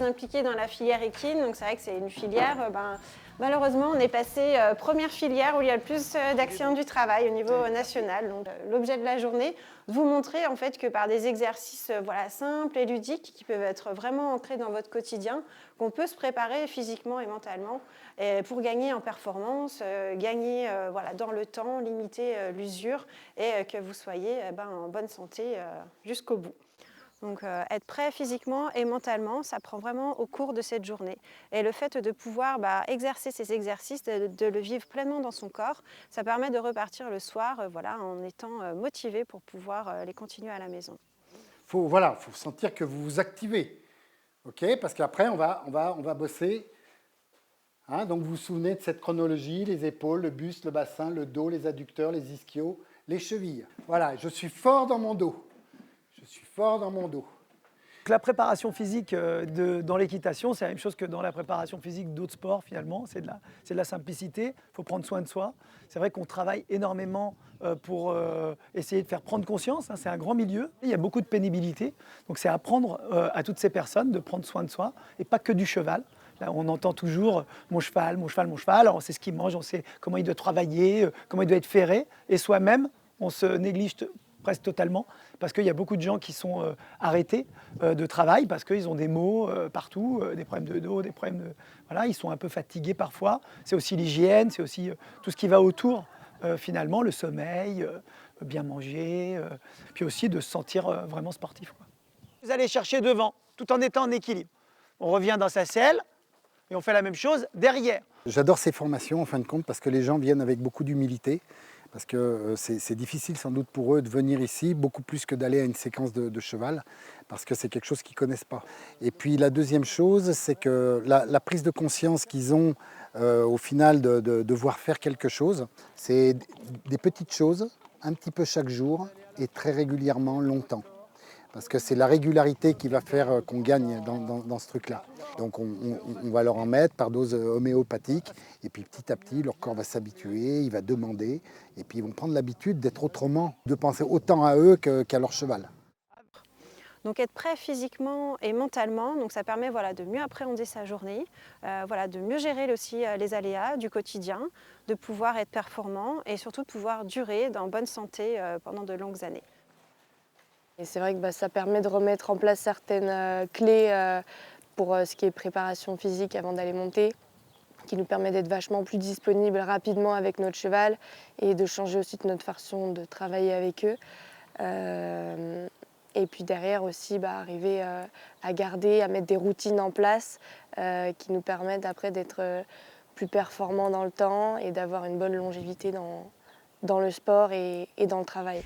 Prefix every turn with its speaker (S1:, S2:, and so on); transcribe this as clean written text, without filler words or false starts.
S1: très impliquée dans la filière équine, donc c'est vrai que c'est une filière, malheureusement, on est passé première filière où il y a le plus d'accidents du travail au niveau national. Donc, l'objet de la journée, vous montrer en fait que par des exercices simples et ludiques qui peuvent être vraiment ancrés dans votre quotidien, qu'on peut se préparer physiquement et mentalement pour gagner en performance, gagner dans le temps, limiter l'usure et que vous soyez en bonne santé jusqu'au bout. Donc être prêt physiquement et mentalement, ça prend vraiment au cours de cette journée. Et le fait de pouvoir exercer ces exercices, de le vivre pleinement dans son corps, ça permet de repartir le soir en étant motivé pour pouvoir les continuer à la maison.
S2: Faut sentir que vous vous activez, ok? Parce qu'après, on va bosser. Hein, donc vous vous souvenez de cette chronologie, les épaules, le buste, le bassin, le dos, les adducteurs, les ischios, les chevilles. Voilà, je suis fort dans mon dos. Je suis fort dans mon dos.
S3: La préparation physique dans l'équitation, c'est la même chose que dans la préparation physique d'autres sports finalement, c'est de la simplicité, il faut prendre soin de soi. C'est vrai qu'on travaille énormément pour essayer de faire prendre conscience, hein, c'est un grand milieu, il y a beaucoup de pénibilité, donc c'est apprendre à toutes ces personnes de prendre soin de soi et pas que du cheval. Là, on entend toujours mon cheval, mon cheval, mon cheval, alors on sait ce qu'il mange, on sait comment il doit travailler, comment il doit être ferré, et soi-même, on se néglige presque totalement, parce qu'il y a beaucoup de gens qui sont arrêtés de travail, parce qu'ils ont des maux partout, des problèmes de dos, des problèmes de... Voilà, ils sont un peu fatigués parfois. C'est aussi l'hygiène, c'est aussi tout ce qui va autour, finalement, le sommeil, bien manger, puis aussi de se sentir vraiment sportif, quoi. Vous allez chercher devant, tout en étant en équilibre. On revient dans sa selle, et on fait la même chose derrière.
S2: J'adore ces formations, en fin de compte, parce que les gens viennent avec beaucoup d'humilité. Parce que c'est difficile sans doute pour eux de venir ici, beaucoup plus que d'aller à une séquence de cheval, parce que c'est quelque chose qu'ils ne connaissent pas. Et puis la deuxième chose, c'est que la prise de conscience qu'ils ont au final de devoir faire quelque chose, c'est des petites choses, un petit peu chaque jour, et très régulièrement, longtemps. Parce que c'est la régularité qui va faire qu'on gagne dans ce truc-là. Donc on va leur en mettre par dose homéopathique, et puis petit à petit, leur corps va s'habituer, il va demander, et puis ils vont prendre l'habitude d'être autrement, de penser autant à eux qu'à leur cheval.
S1: Donc être prêt physiquement et mentalement, donc ça permet de mieux appréhender sa journée, de mieux gérer aussi les aléas du quotidien, de pouvoir être performant et surtout de pouvoir durer en bonne santé pendant de longues années.
S4: Et c'est vrai que ça permet de remettre en place certaines clés pour ce qui est préparation physique avant d'aller monter, qui nous permet d'être vachement plus disponible rapidement avec notre cheval et de changer aussi de notre façon de travailler avec eux. Et puis derrière aussi arriver à garder, à mettre des routines en place qui nous permettent après d'être plus performants dans le temps et d'avoir une bonne longévité dans le sport et dans le travail.